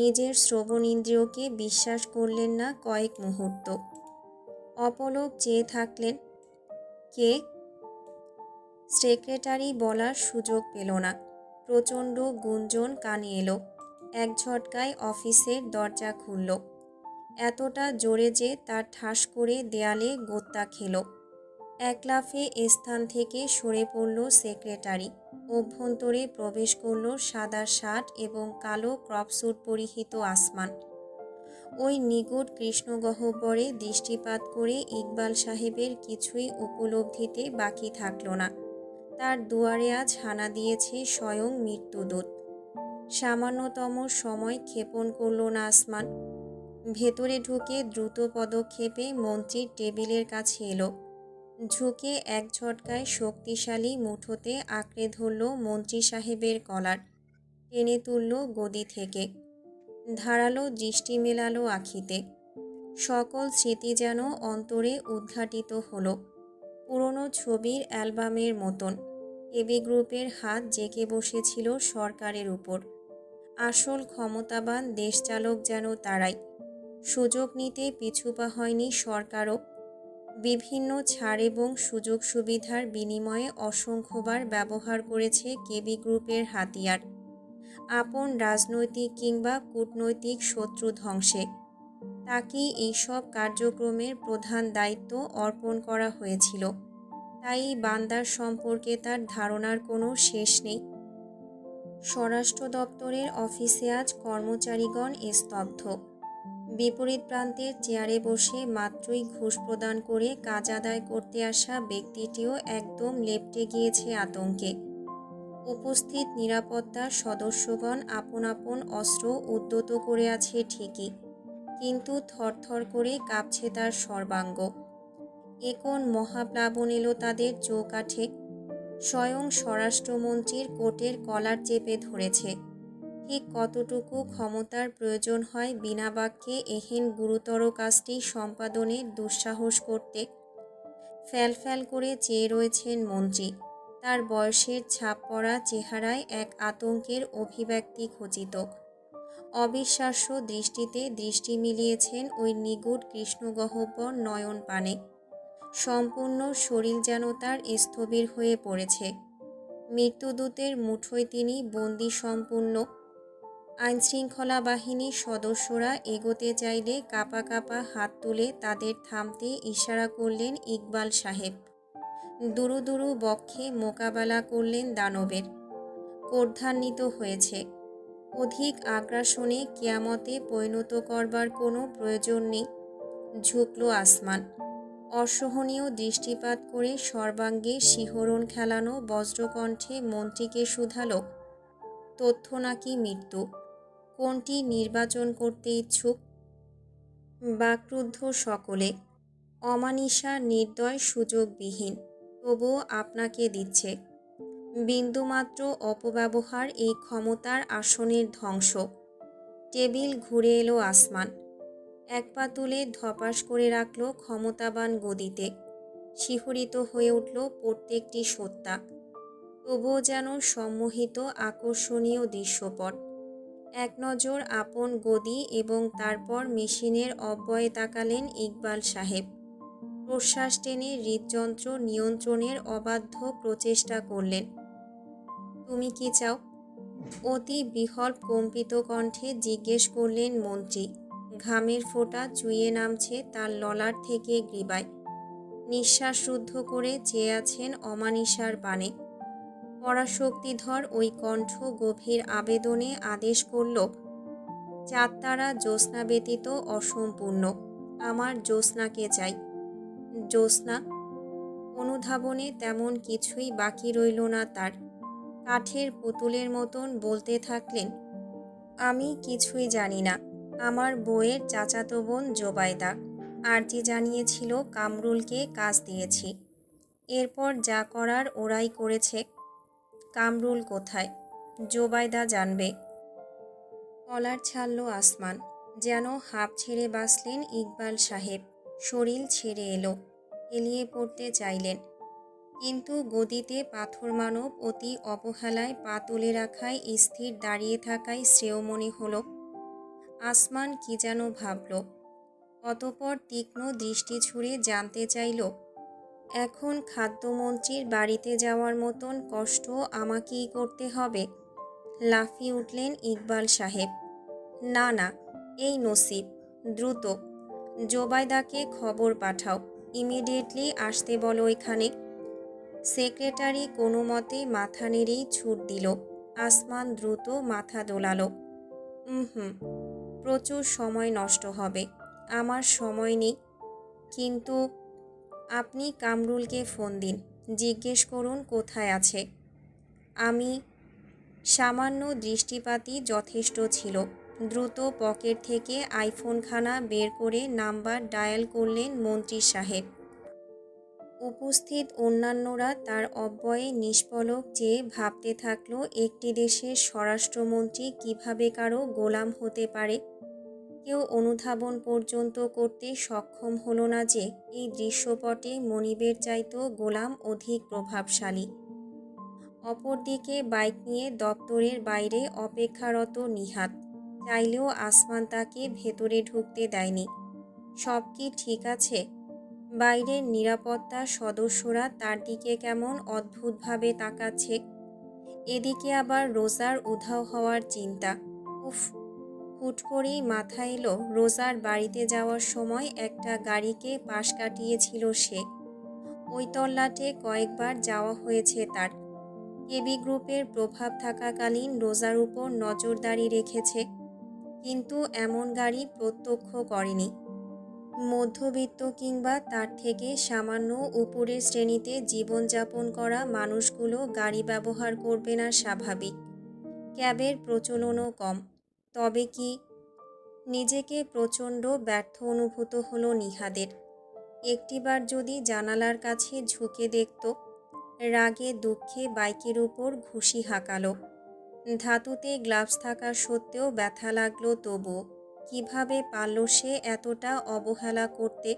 নিজের শ্রবণ ইন্দ্রিয়কে বিশ্বাস করলেন না কয়েক মুহূর্ত। অপলক চেয়ে থাকলেন। কে? সেক্রেটারি বলার সুযোগ পেল না। প্রচণ্ড গুঞ্জন কানে এলো। এক ঝটকায় অফিসের দরজা খুলল, এতটা জোরে যে তার ঠাস করে দেয়ালে গোত্তা খেল। এক লাফে স্থান থেকে সরে পড়ল সেক্রেটারি। অভ্যন্তরে প্রবেশ করল সাদা শার্ট এবং কালো ক্রপস্যুট পরিহিত আসমান। ওই নিগুড় কৃষ্ণগহ্বরে দৃষ্টিপাত করে ইকবাল সাহেবের কিছুই উপলব্ধিতে বাকি থাকল না। তার দুয়ারে আজ হানা দিয়েছে স্বয়ং মৃত্যুদূত। সামান্যতম সময় ক্ষেপণ করল না আসমান। ভেতরে ঢুকে দ্রুত পদক্ষেপে মন্ত্রীর টেবিলের কাছে এলো। ঝুঁকে এক ঝটকায় শক্তিশালী মুঠোতে আঁকড়ে ধরল মন্ত্রী সাহেবের কলার, টেনে তুলল গদি থেকে। ধারালো দৃষ্টি মেলালো আখিতে। সকল স্মৃতি যেন অন্তরে উদ্ঘাটিত হলো, পুরনো ছবির অ্যালবামের মতন। কেবি গ্রুপের হাত জেঁকে বসেছিল সরকারের উপর। আসল ক্ষমতাবান দেশচালক যেন তারাই। সুযোগ নিতে পিছুপা হয়নি সরকারও। বিভিন্ন ছাড় এবং সুযোগ সুবিধার বিনিময়ে অসংখ্যবার ব্যবহার করেছে কেবি গ্রুপের হাতিয়ার, আপন রাজনৈতিক কিংবা কূটনৈতিক শত্রু ধ্বংসে। তাকেই এইসব কার্যক্রমের প্রধান দায়িত্ব অর্পণ করা হয়েছিল। তাই বান্দার সম্পর্কে তার ধারণার কোনো শেষ নেই। স্বরাষ্ট্র দপ্তরের অফিসে আজ কর্মচারীগণ স্তব্ধ। বিপরীত প্রান্তের চেয়ারে বসে মাত্রই ঘুষ প্রদান করে কাজ আদায় করতে আসা ব্যক্তিটিও একদম লেপ্টে গিয়েছে আতঙ্কে। উপস্থিত নিরাপত্তার সদস্যগণ আপন আপন অস্ত্র উদ্যত করে আছে ঠিকই, কিন্তু থরথর করে কাঁপছে তার সর্বাঙ্গ। এ কোন মহাপ্লাবন এলো তাদের চৌকাঠে? স্বয়ং স্বরাষ্ট্রমন্ত্রীর কোটের কলার চেপে ধরেছে। ঠিক কতটুকু ক্ষমতার প্রয়োজন হয় বিনা বাক্যে এহেন গুরুতর কাজটি সম্পাদনের দুঃসাহস করতে? ফ্যালফ্যাল করে চেয়ে রয়েছেন মন্ত্রী। তার বয়সের ছাপ পড়া চেহারায় এক আতঙ্কের অভিব্যক্তি খচিত। অবিশ্বাস্য দৃষ্টিতে দৃষ্টি মিলিয়েছেন ওই নিগুড় কৃষ্ণগহ্বর নয়ন পানে। সম্পূর্ণ শরীর যেন তার স্থবির হয়ে পড়েছে। মৃত্যুদূতের মুঠোয় তিনি বন্দী সম্পূর্ণ। আইনশৃঙ্খলা বাহিনীর সদস্যরা এগোতে চাইলে কাঁপা কাঁপা হাত তুলে তাদের থামতে ইশারা করলেন ইকবাল সাহেব। দুরু দুরু বক্ষে মোকাবেলা করলেন দানবের। ক্রোধান্বিত হয়েছে। অধিক আগ্রাসনে কিয়ামতে পরিণত করবার কোনো প্রয়োজন নেই। ঝুঁকল আসমান। অসহনীয় দৃষ্টিপাত করে সর্বাঙ্গে শিহরণ খেলানো বজ্রকণ্ঠে মন্ত্রীকে শুধালো, তথ্য নাকি মৃত্যু, কোনটি নির্বাচন করতে ইচ্ছুক? বাকরুদ্ধ সকলে। অমানিসা নির্দয় সুযোগবিহীন, তবুও আপনাকে দিচ্ছে। বিন্দুমাত্র অপব্যবহার এই ক্ষমতার আসনের ধ্বংস। টেবিল ঘুরে এলো আসমান। এক পা তুলে ধপাস করে রাখল ক্ষমতাবান গদিতে। শিহরিত হয়ে উঠল প্রত্যেকটি সত্তা। তবুও যেন সম্মোহিত আকর্ষণীয় দৃশ্যপট। এক নজর আপন গদি এবং তারপর মেশিনের অব্যয়ে তাকালেন ইকবাল সাহেব। প্রশ্বাস টেনে হৃদযন্ত্র নিয়ন্ত্রণের অবাধ্য প্রচেষ্টা করলেন। তুমি কি চাও? অতি বিহ্বল কম্পিত কণ্ঠে জিজ্ঞেস করলেন মন্ত্রী। ঘামের ফোঁটা চুইয়ে নামছে তার ললাট থেকে গ্রীবায়। নিঃশ্বাস রুদ্ধ করে চেয়ে আছেন অমানিসার পানে। পরাশক্তিধর ওই কণ্ঠ গভীর আবেদনে আদেশ করল, চাঁদতারা জ্যোৎস্না ব্যতীত অসম্পূর্ণ। আমার জ্যোৎস্নাকে চাই। জ্যোৎস্না? অনুধাবনে তেমন কিছুই বাকি রইল না তার। কাঠের পুতুলের মতন বলতে থাকলেন, আমি কিছুই জানি না। আমার বউয়ের চাচাতো বোন জোবায়দা আর্জি জানিয়েছিল, কামরুলকে কাজ দিয়েছি। এরপর যা করার ওরাই করেছে। কামরুল কোথায়? জোবায়দা জানবে। কলার ছাড়ল আসমান। যেন হাঁপ ছেড়ে বাঁচলেন ইকবাল সাহেব। শরীর ছেড়ে এলো। এলিয়ে পড়তে চাইলেন, কিন্তু গদিতে পাথর মানব অতি অবহেলায় পা তুলে রাখায় স্থির দাঁড়িয়ে থাকায় শ্রেয় মনে হল। আসমান কি যেন ভাবল। অতঃপর তীক্ষ্ণ দৃষ্টি ছুড়ে জানতে চাইল, এখন খাদ্যমন্ত্রীর বাড়িতে যাওয়ার মতন কষ্ট আমাকেই করতে হবে? লাফিয়ে উঠলেন ইকবাল সাহেব। না না, এই নসিব। দ্রুত জোবায়দাকে খবর পাঠাও। ইমিডিয়েটলি আসতে বলো এখানে। সেক্রেটারি কোনো মতে মাথা নেড়েই ছুট দিল। আসমান দ্রুত মাথা দোলালো। হুম, প্রচুর সময় নষ্ট হবে। আমার সময় নেই। কিন্তু আপনি কামরুলকে ফোন দিন, জিজ্ঞেস করুন কোথায় আছে। আমি। সামান্য দৃষ্টিপাতই যথেষ্ট ছিল। দ্রুত পকেট থেকে আইফোনখানা বের করে নাম্বার ডায়াল করলেন মন্ত্রী সাহেব। উপস্থিত অন্যান্যরা তার অব্যয়ে নিষ্পলক চেয়ে ভাবতে থাকল, একটি দেশের স্বরাষ্ট্রমন্ত্রী কিভাবে কারো গোলাম হতে পারে। কেউ অনুধাবন পর্যন্ত করতে সক্ষম হলো না যে এই দৃশ্যপটে মনিবের চাইতেও গোলাম অধিক প্রভাবশালী। অপরদিকে বাইক নিয়ে দপ্তরের বাইরে অপেক্ষারত নিহাত। চাইলেও আসমান তাকে ভেতরে ঢুকতে দেয়নি। সব কি ঠিক আছে? বাইরের নিরাপত্তা সদস্যরা তার দিকে কেমন অদ্ভুতভাবে তাকাচ্ছে। এদিকে আবার রোজার উধাও হওয়ার চিন্তা। উফ! হুট করেই মাথায় এলো, রোজার বাড়িতে যাওয়ার সময় একটা গাড়িকে পাশ কাটিয়েছিল সে। ওই তল্লাটে কয়েকবার যাওয়া হয়েছে তার। কেবি গ্রুপের প্রভাব থাকাকালীন রোজার উপর নজরদারি রেখেছে, কিন্তু এমন গাড়ি প্রত্যক্ষ করেনি। মধ্যবিত্ত কিংবা তার থেকে সামান্য উপরের শ্রেণীতে জীবনযাপন করা মানুষগুলো গাড়ি ব্যবহার করবে না স্বাভাবিক। ক্যাবের প্রচলনও কম। তবে কি? নিজেকে প্রচণ্ড ব্যর্থ অনুভূত হলো নিহাদের। একটিবার যদি জানালার কাছে ঝুঁকে দেখত। রাগে দুঃখে বাইকের উপর ঘুষি হাঁকালো। ধাতুতে গ্লাভস থাকা সত্ত্বেও ব্যথা লাগলো তবুও। কিভাবে পারল সে এতটা অবহেলা করতে?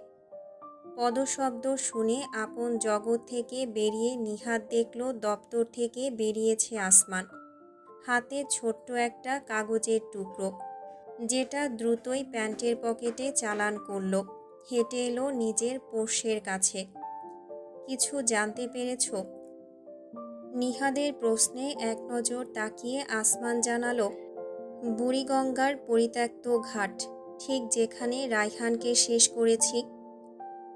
পদশব্দ শুনে আপন জগৎ থেকে বেরিয়ে নিহাত দেখল দপ্তর থেকে বেরিয়েছে আসমান। হাতে ছোট্ট একটা কাগজের টুকরো, যেটা দ্রুতই প্যান্টের পকেটে চালান করল। হেঁটে এলো নিজের পোষ্যের কাছে। কিছু জানতে পেরেছ? নিহাদের প্রশ্নে এক নজর তাকিয়ে আসমান জানালো, বুড়িগঙ্গার পরিত্যক্ত ঘাট, ঠিক যেখানে রায়হানকে শেষ করেছি।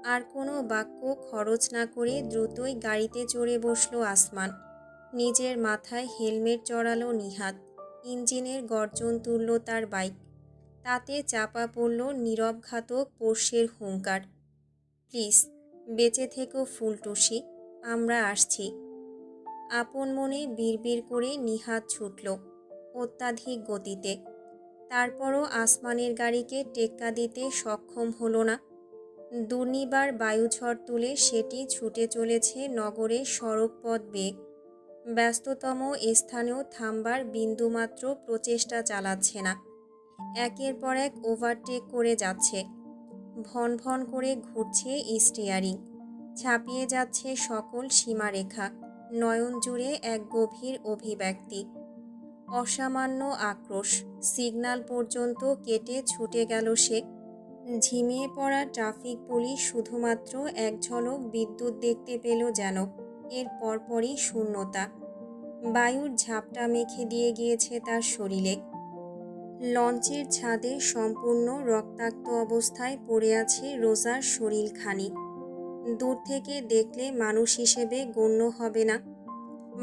আর কোনো বাক্য খরচ না করে দ্রুতই গাড়িতে চড়ে বসলো আসমান। নিজের মাথায় হেলমেট চড়ালো নিহাত। ইঞ্জিনের গর্জন তুলল তার বাইক। তাতে চাপা পড়ল নীরবঘাতক পোষ্যের হুঙ্কার, প্লিজ বেঁচে থেকো ফুলটুসি, আমরা আসছি। আপন মনে বিড়বিড় করে নিহাত ছুটল অত্যাধিক গতিতে। তারপরও আসমানের গাড়িকে টেক্কা দিতে সক্ষম হলো না। দুর্নিবার বায়ুঝড় তুলে সেটি ছুটে চলেছে নগরের সড়কপথ বেয়ে। ব্যস্ততম স্থানেও থামবার বিন্দুমাত্র প্রচেষ্টা চালাচ্ছে না। একের পর এক ওভারটেক করে যাচ্ছে। ভন ভন করে ঘুরছে স্টিয়ারিং। ছাপিয়ে যাচ্ছে সকল সীমারেখা। নয়ন জুড়ে এক গভীর অভিব্যক্তি, অসামান্য আক্রোশ। সিগন্যাল পর্যন্ত কেটে ছুটে গেল সে। ঝিমিয়ে পড়া ট্রাফিক পুলিশ শুধুমাত্র এক ঝলক বিদ্যুৎ দেখতে পেল যেন। এর পরপরই শূন্যতা। বায়ুর ঝাপটা মেখে দিয়ে গিয়েছে তার শরীরে। লঞ্চের ছাদে সম্পূর্ণ রক্তাক্ত অবস্থায় পড়ে আছে রোজার শরীরখানি। দূর থেকে দেখলে মানুষ হিসেবে গণ্য হবে না।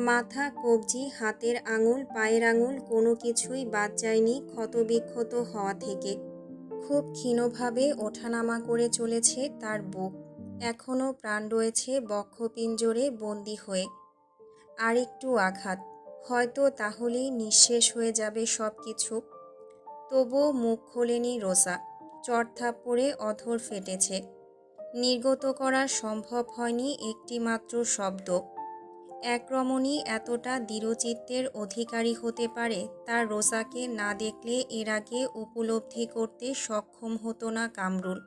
মাথা, কবজি, হাতের আঙুল, পায়ের আঙুল কোনো কিছুই বাদ যায়নি ক্ষতবিক্ষত হওয়া থেকে। খুব ক্ষীণভাবে ওঠানামা করে চলেছে তার বুক। এখনও প্রাণ রয়েছে বক্ষপিঞ্জরে বন্দী হয়ে। আর একটু আঘাত, হয়তো তাহলেই নিঃশেষ হয়ে যাবে সব কিছু। তবুও মুখ খোলেনি রোজা। চড়থাপ্পড়ে অধর ফেটেছে। নির্গত করা সম্ভব হয়নি একটিমাত্র শব্দ। এক রমণী এতটা দৃঢ়চিত্তের অধিকারী হতে পারে তার রোজাকে না দেখলে এর আগে উপলব্ধি করতে সক্ষম হতো না কামরুল।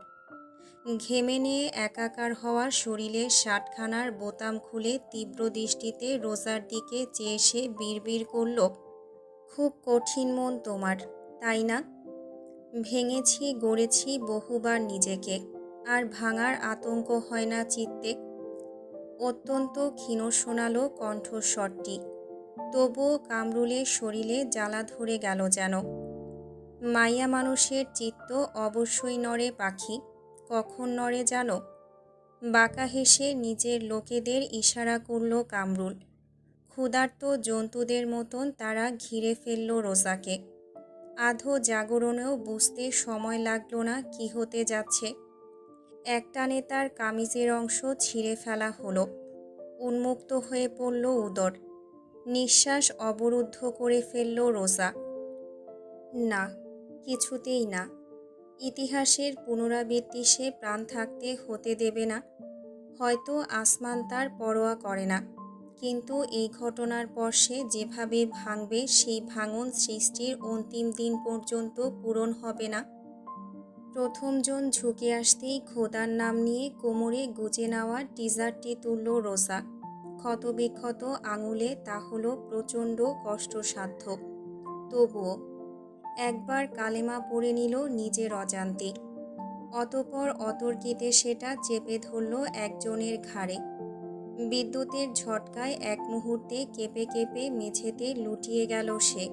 ঘেমে নিয়ে একাকার হওয়া শরীরের শার্টখানার বোতাম খুলে তীব্র দৃষ্টিতে রোজার দিকে চেয়ে সে বিড়বিড় করল, খুব কঠিন মন তোমার, তাই না? ভেঙেছি গড়েছি বহুবার নিজেকে, আর ভাঙার আতঙ্ক হয় না চিত্তে। অত্যন্ত ক্ষীণ শোনালো কণ্ঠস্বরটি। তবুও কামরুলের শরীরে জ্বালা ধরে গেল যেন। মাইয়া মানুষের চিত্ত অবশ্যই নড়ে পাখি, কখন নড়ে জানো? বাঁকা হেসে নিজের লোকেদের ইশারা করল কামরুল। ক্ষুধার্ত জন্তুদের মতন তারা ঘিরে ফেলল রোজাকে। আধো জাগরণেও বুঝতে সময় লাগলো না কি হতে যাচ্ছে। একটানে তার কামিজের অংশ ছিঁড়ে ফেলা হলো। উন্মুক্ত হয়ে পড়ল উদর। নিঃশ্বাস অবরুদ্ধ করে ফেলল রোজা। না, কিছুতেই না। ইতিহাসের পুনরাবৃত্তি সে প্রাণ থাকতে হতে দেবে না। হয়তো আসমান তার পরোয়া করে না, কিন্তু এই ঘটনার পর সে যেভাবে ভাঙবে সেই ভাঙন সৃষ্টির অন্তিম দিন পর্যন্ত পূরণ হবে না। প্রথমজন ঝুঁকে আসতেই খোদার নাম নিয়ে কোমরে গুজে নেওয়া টিজারটি তুলল রোজা। ক্ষতবিক্ষত আঙুলে তা হলো প্রচণ্ড কষ্টসাধ্য। তবুও একবার কালেমা পড়ে নিল নিজের অজান্তে। অতপর অতর্কিতে সেটা চেপে ধরল একজনের ঘাড়ে। বিদ্যুতের ঝটকায় এক মুহূর্তে কেঁপে কেঁপে মেঝেতে লুটিয়ে গেল সে।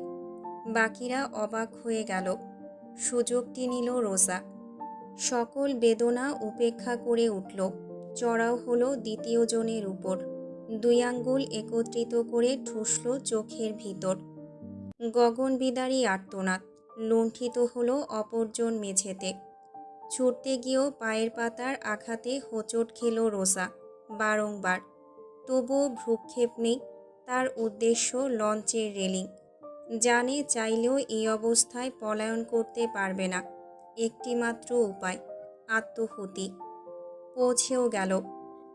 বাকিরা অবাক হয়ে গেল। সুযোগটি নিল রোজা। সকল বেদনা উপেক্ষা করে উঠল। চড়াও হলো দ্বিতীয় জনের উপর। দুই আঙ্গুল একত্রিত করে ঠুসল চোখের ভিতর। গগনবিদারী আর্তনাদ। লুণ্ঠিত হলো অপরজন মেঝেতে। ছুটতে গিয়েও পায়ের পাতার আঘাতে হোঁচট খেল রোজা বারংবার। তবুও ভ্রুক্ষেপ নেই। তার উদ্দেশ্য লঞ্চের রেলিং। জানে চাইলেও এই অবস্থায় পলায়ন করতে পারবে না। একটিমাত্র উপায়, আত্মহুতি। পৌঁছেও গেল,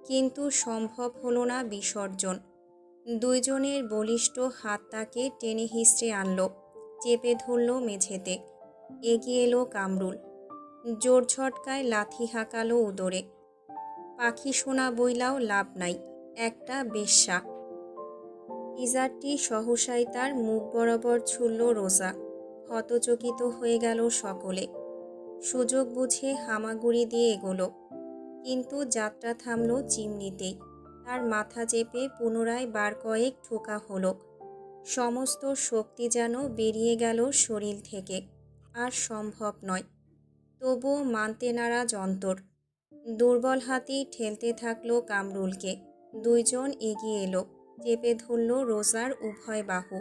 কিন্তু সম্ভব হলো না বিসর্জন। দুইজনের বলিষ্ঠ হাত তাকে টেনে হিঁচড়ে আনল, চেপে ধরল মেঝেতে। এগিয়ে এলো কামরুল। জোর ঝটকায় লাথি হাঁকালো উদরে। পাখি সোনা বইলাও লাভ নাই, একটা বেশ্যা। টিজারটি সহসাই তার মুখ বরাবর ছুড়ল রোজা। হতচকিত হয়ে গেল সকলে। সুযোগ বুঝে হামাগুড়ি দিয়ে এগোলো, কিন্তু যাত্রা থামল চিমনিতেই। তার মাথা চেপে পুনরায় বার কয়েক ঠোকা হলো। সমস্ত শক্তি যেন বেরিয়ে গেল শরীর থেকে। আর সম্ভব নয়। তবুও মানতে নারাজ অন্তর। দুর্বল হাতেই ঠেলতে থাকলো কামরুলকে। দুইজন এগিয়ে এলো, চেপে ধরল রোজার উভয় বাহু।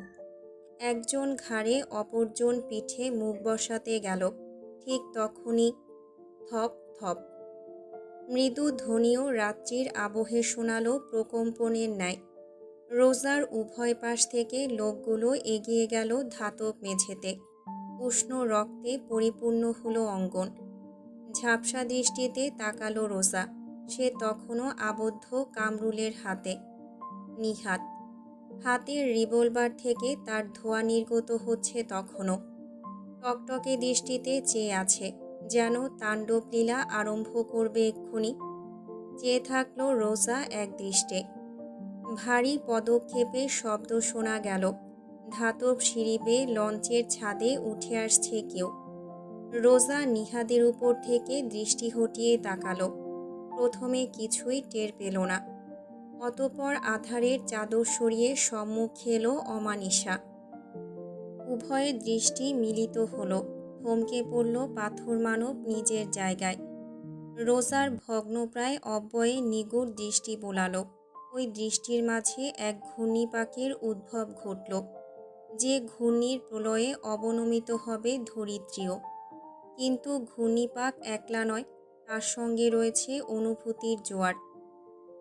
একজন ঘাড়ে, অপরজন পিঠে মুখ বসাতে গেল। ঠিক তখনই থপ থপ মৃদু ধ্বনিও রাত্রির আবহে শোনালো প্রকম্পনের ন্যায়। রোজার উভয় পাশ থেকে লোকগুলো এগিয়ে গেল ধাতব মেঝেতে। উষ্ণ রক্তে পরিপূর্ণ হলো অঙ্গন। ঝাপসা দৃষ্টিতে তাকালো রোজা। সে তখনও আবদ্ধ কামরুলের হাতে। নিহাত। হাতের রিভলভার থেকে তার ধোঁয়া নির্গত হচ্ছে তখনও। টকটকে দৃষ্টিতে চেয়ে আছে, যেন তাণ্ডব লীলা আরম্ভ করবে এক্ষুনি। চেয়ে থাকলো রোজা এক দৃষ্টে। ভারী পদক্ষেপের শব্দ শোনা গেল। ধাতব সিঁড়ি বেয়ে লঞ্চের ছাদে উঠে আসছে কেউ। রোজা নিহাদের উপর থেকে দৃষ্টি হটিয়ে তাকালো। প্রথমে কিছুই টের পেল না। অতঃপর আধারের চাদর সরিয়ে সম্মুখে এলো অমানিসা। উভয়ের দৃষ্টি মিলিত হলো। থমকে পড়ল পাথর মানব নিজের জায়গায়। রোজার ভগ্নপ্রায় অব্যয়ে নিগুড় দৃষ্টি বোলালো। ওই দৃষ্টির মাঝে এক ঘূর্ণিপাকের উদ্ভব ঘটল, যে ঘূর্ণির প্রলয়ে অবনমিত হবে ধরিত্রীও। কিন্তু ঘূর্ণিপাক একলা নয়, তার সঙ্গে রয়েছে অনুভূতির জোয়ার।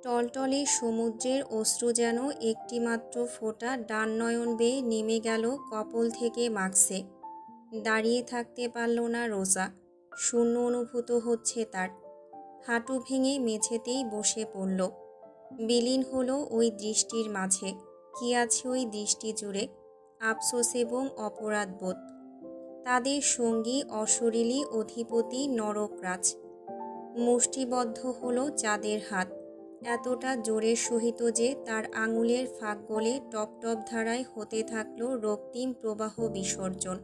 টলটলে সমুদ্রের অশ্রু যেন একটিমাত্র ফোঁটা ডান নয়ন বেয়ে নেমে গেল কপোল থেকে মাগসে। দাঁড়িয়ে থাকতে পারল না রোজা। শূন্য অনুভূত হচ্ছে তার। হাঁটু ভেঙে মেঝেতেই বসে পড়ল। বিলীন হলো ওই দৃষ্টির মাঝে। কি আছে ওই দৃষ্টি জুড়ে? আফসোস এবং অপরাধবোধ। তাদের সঙ্গী অশরীরী অধিপতি নরকরাজ। মুষ্টিবদ্ধ হলো চাঁদের হাত, এতটা জোরের সহিত যে তার আঙুলের ফাঁক গলে টপ টপ ধারায় হতে থাকলো রক্তিম প্রবাহ বিসর্জন।